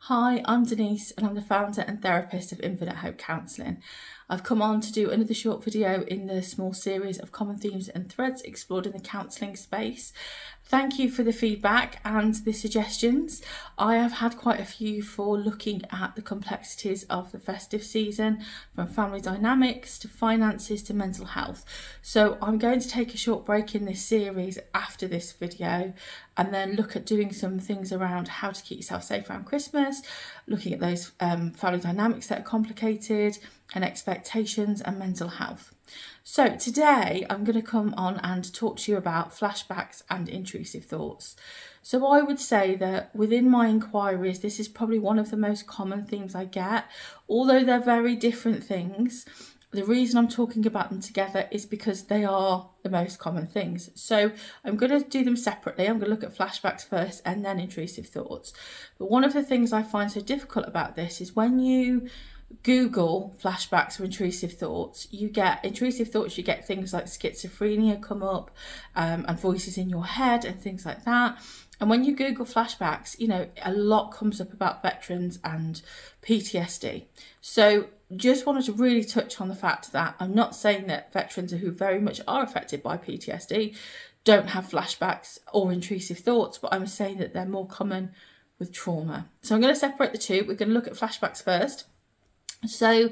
Hi, I'm Denise and I'm the founder and therapist of Infinite Hope Counselling. I've come on to do another short video in the small series of common themes and threads explored in the counselling space. Thank you for the feedback and the suggestions. I have had quite a few for looking at the complexities of the festive season, from family dynamics to finances to mental health. So I'm going to take a short break in this series after this video and then look at doing some things around how to keep yourself safe around Christmas, looking at those family dynamics that are complicated and expectations and mental health. So today I'm going to come on and talk to you about flashbacks and intrusive thoughts. So I would say that within my inquiries, this is probably one of the most common themes I get. Although they're very different things, the reason I'm talking about them together is because they are the most common things. So I'm going to do them separately. I'm going to look at flashbacks first and then intrusive thoughts. But one of the things I find so difficult about this is when you Google flashbacks or intrusive thoughts, you get things like schizophrenia come up and voices in your head and things like that. And when you Google flashbacks, a lot comes up about veterans and PTSD. So just wanted to really touch on the fact that I'm not saying that veterans who very much are affected by PTSD don't have flashbacks or intrusive thoughts, but I'm saying that they're more common with trauma. So I'm going to separate the two. We're going to look at flashbacks first. So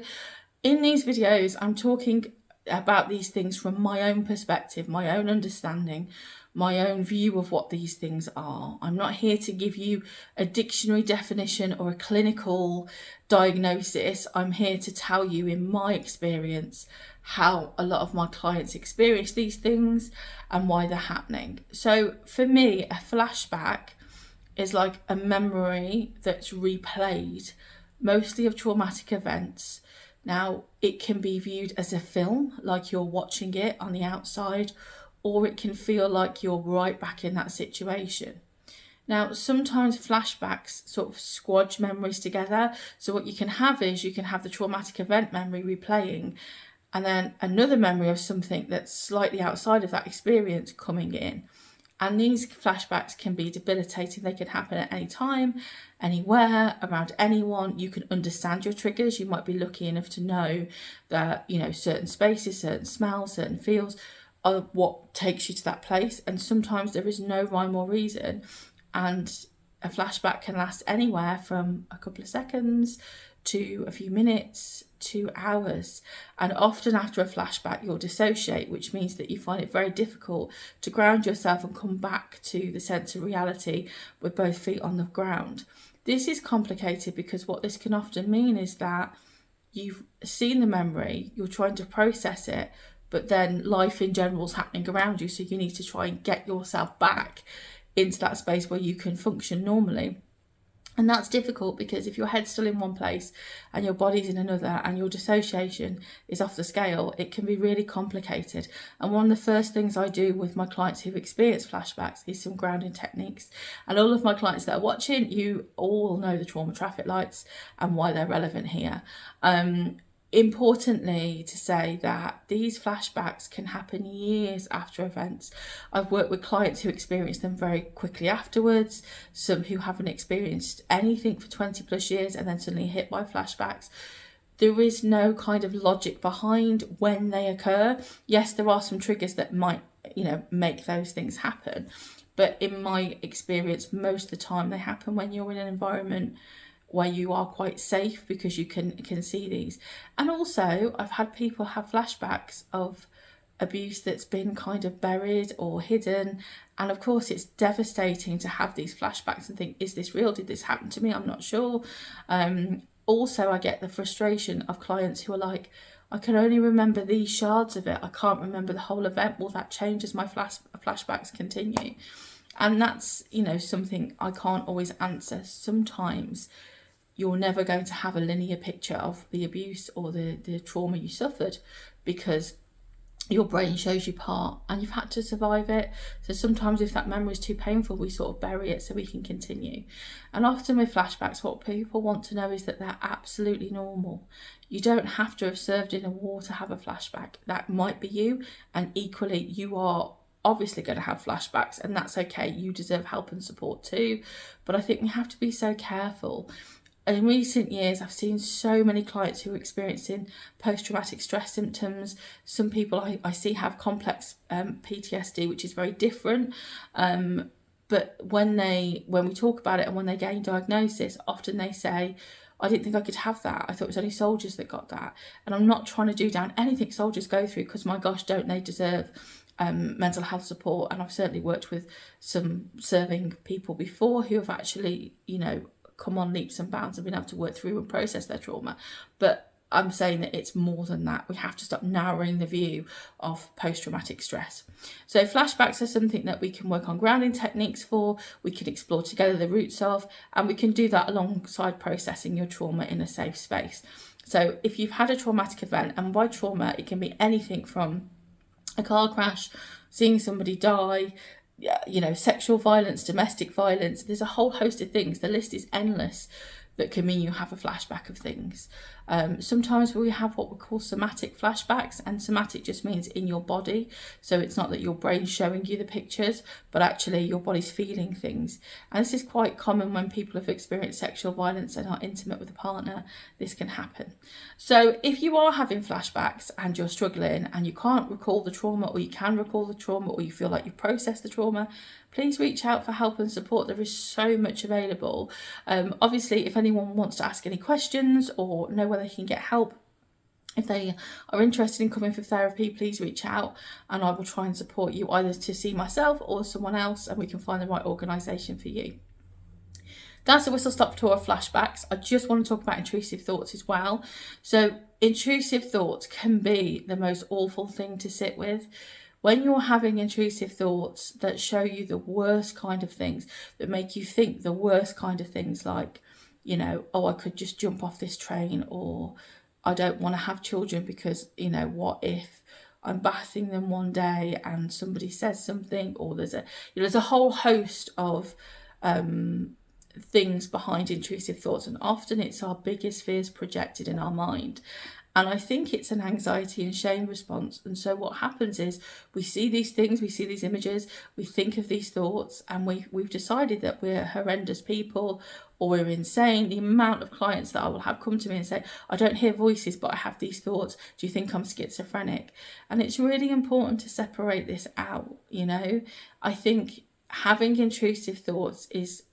in these videos, I'm talking about these things from my own perspective, my own understanding, my own view of what these things are. I'm not here to give you a dictionary definition or a clinical diagnosis. I'm here to tell you in my experience how a lot of my clients experience these things and why they're happening. So for me, a flashback is like a memory that's replayed, mostly of traumatic events. Now, it can be viewed as a film, like you're watching it on the outside, or it can feel like you're right back in that situation. Now, sometimes flashbacks sort of squodge memories together. So what you can have is you can have the traumatic event memory replaying, and then another memory of something that's slightly outside of that experience coming in. And these flashbacks can be debilitating. They can happen at any time, anywhere, around anyone. You can understand your triggers. You might be lucky enough to know that, certain spaces, certain smells, certain feels are what takes you to that place. And sometimes there is no rhyme or reason. And a flashback can last anywhere from a couple of seconds to a few minutes to hours. And often after a flashback, you'll dissociate, which means that you find it very difficult to ground yourself and come back to the sense of reality with both feet on the ground. This is complicated because what this can often mean is that you've seen the memory, you're trying to process it, but then life in general is happening around you. So you need to try and get yourself back into that space where you can function normally. And that's difficult because if your head's still in one place and your body's in another and your dissociation is off the scale, it can be really complicated. And one of the first things I do with my clients who've experienced flashbacks is some grounding techniques. And all of my clients that are watching, you all know the trauma traffic lights and why they're relevant here. Importantly, to say that these flashbacks can happen years after events. I've worked with clients who experience them very quickly afterwards, some who haven't experienced anything for 20 plus years and then suddenly hit by flashbacks. There is no kind of logic behind when they occur. Yes, there are some triggers that might, make those things happen. But in my experience, most of the time they happen when you're in an environment where you are quite safe because you can see these. And also, I've had people have flashbacks of abuse that's been kind of buried or hidden. And of course, it's devastating to have these flashbacks and think, is this real? Did this happen to me? I'm not sure. Also, I get the frustration of clients who are like, I can only remember these shards of it. I can't remember the whole event. Will that change as my flashbacks continue? And that's, something I can't always answer. Sometimes you're never going to have a linear picture of the abuse or the trauma you suffered because your brain shows you part and you've had to survive it. So sometimes if that memory is too painful, we sort of bury it so we can continue. And often with flashbacks, what people want to know is that they're absolutely normal. You don't have to have served in a war to have a flashback. That might be you, and equally you are obviously going to have flashbacks, and that's okay. You deserve help and support too. But I think we have to be so careful. in recent years, I've seen so many clients who are experiencing post-traumatic stress symptoms. Some people I see have complex PTSD, which is very different. But when we talk about it and when they gain diagnosis, often they say, I didn't think I could have that. I thought it was only soldiers that got that. And I'm not trying to do down anything soldiers go through, because my gosh, don't they deserve mental health support. And I've certainly worked with some serving people before who have actually, come on leaps and bounds and been able to work through and process their trauma. But I'm saying that it's more than that. We have to stop narrowing the view of post-traumatic stress. So flashbacks are something that we can work on grounding techniques for, we can explore together the roots of, and we can do that alongside processing your trauma in a safe space. So if you've had a traumatic event, and by trauma, it can be anything from a car crash, seeing somebody die, sexual violence, domestic violence, there's a whole host of things. The list is endless that can mean you have a flashback of things. Sometimes we have what we call somatic flashbacks, and somatic just means in your body. So it's not that your brain's showing you the pictures, but actually your body's feeling things. And this is quite common when people have experienced sexual violence and are intimate with a partner. This can happen. So if you are having flashbacks and you're struggling and you can't recall the trauma, or you can recall the trauma, or you feel like you've processed the trauma, please reach out for help and support. There is so much available. Obviously, if anyone wants to ask any questions or know where they can get help, if they are interested in coming for therapy, please reach out and I will try and support you either to see myself or someone else, and we can find the right organisation for you. That's a whistle-stop tour of flashbacks. I just want to talk about intrusive thoughts as well. So intrusive thoughts can be the most awful thing to sit with. When you're having intrusive thoughts that show you the worst kind of things, that make you think the worst kind of things, like, oh, I could just jump off this train, or I don't want to have children because, what if I'm bathing them one day and somebody says something, or there's a whole host of things behind intrusive thoughts, and often it's our biggest fears projected in our mind. And I think it's an anxiety and shame response. And so what happens is we see these things, we see these images, we think of these thoughts, and we've decided that we're horrendous people or we're insane. The amount of clients that I will have come to me and say, I don't hear voices, but I have these thoughts. Do you think I'm schizophrenic? And it's really important to separate this out. I think having intrusive thoughts is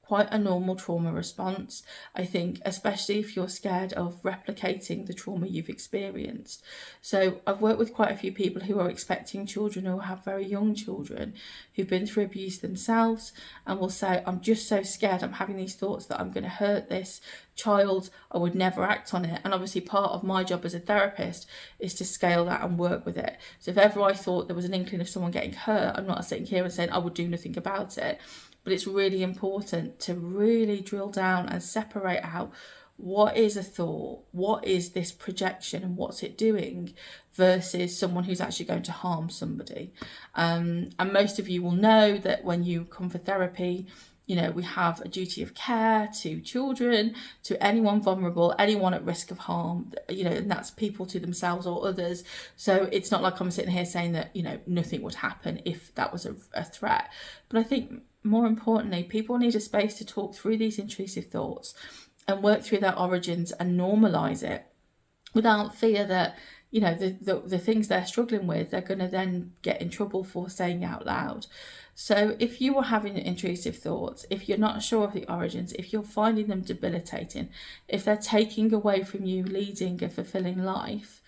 quite a normal trauma response. I think, especially if you're scared of replicating the trauma you've experienced. So I've worked with quite a few people who are expecting children, or have very young children who've been through abuse themselves, and will say, I'm just so scared, I'm having these thoughts that I'm going to hurt this child, I would never act on it. And obviously part of my job as a therapist is to scale that and work with it. So if ever I thought there was an inkling of someone getting hurt, I'm not sitting here and saying I would do nothing about it. But it's really important to really drill down and separate out what is a thought, what is this projection, and what's it doing, versus someone who's actually going to harm somebody. And most of you will know that when you come for therapy, we have a duty of care to children, to anyone vulnerable, anyone at risk of harm, and that's people to themselves or others. So it's not like I'm sitting here saying that, nothing would happen if that was a threat. But I think more importantly, people need a space to talk through these intrusive thoughts and work through their origins and normalise it, without fear that, the things they're struggling with, they're going to then get in trouble for saying out loud. So if you are having intrusive thoughts, if you're not sure of the origins, if you're finding them debilitating, if they're taking away from you leading a fulfilling life,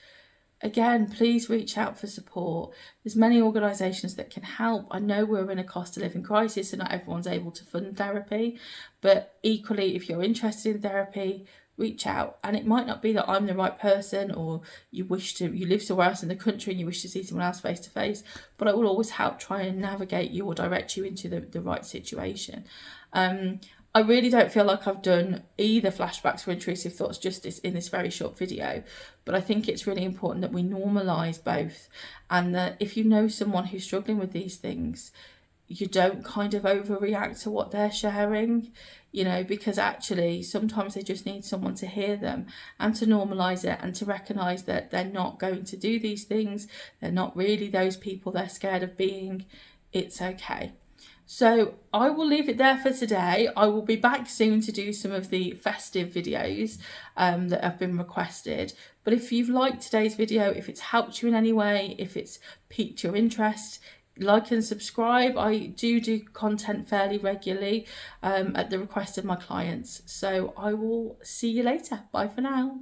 again, please reach out for support. There's many organisations that can help. I know we're in a cost of living crisis, and not everyone's able to fund therapy, but equally, if you're interested in therapy, reach out. And it might not be that I'm the right person, or you live somewhere else in the country and you wish to see someone else face to face, but I will always help try and navigate you or direct you into the right situation. I really don't feel like I've done either flashbacks or intrusive thoughts justice in this very short video, but I think it's really important that we normalise both, and that if you know someone who's struggling with these things, you don't kind of overreact to what they're sharing, because actually sometimes they just need someone to hear them and to normalise it, and to recognise that they're not going to do these things. They're not really those people they're scared of being. It's okay. So I will leave it there for today. I will be back soon to do some of the festive videos that have been requested. But if you've liked today's video, if it's helped you in any way, if it's piqued your interest, like and subscribe. I do content fairly regularly at the request of my clients. So I will see you later. Bye for now.